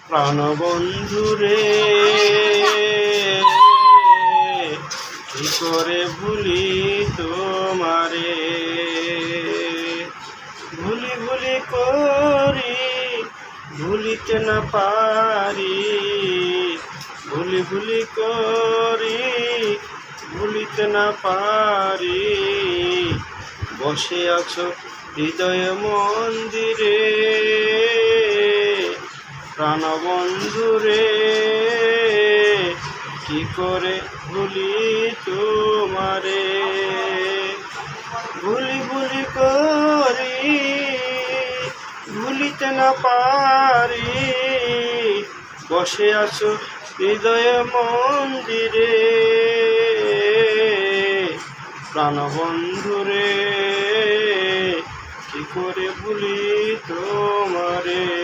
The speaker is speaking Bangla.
প্রাণবন্ধুরে কি করে ভুলি তোমারে, ভুলি ভুলি করি ভুলিতে না পারি, ভুলি ভুলি করি ভুলিতে না পারি। বসে আছো হৃদয় মন্দিরে প্রাণবন্ধুরে কি করে ভুলি তোমারে, ভুলি ভুলি করি ভুলিতে না পারি। বসে আছো হৃদয় মন্দিরে প্রাণবন্ধুরে কি করে ভুলি তোমারে।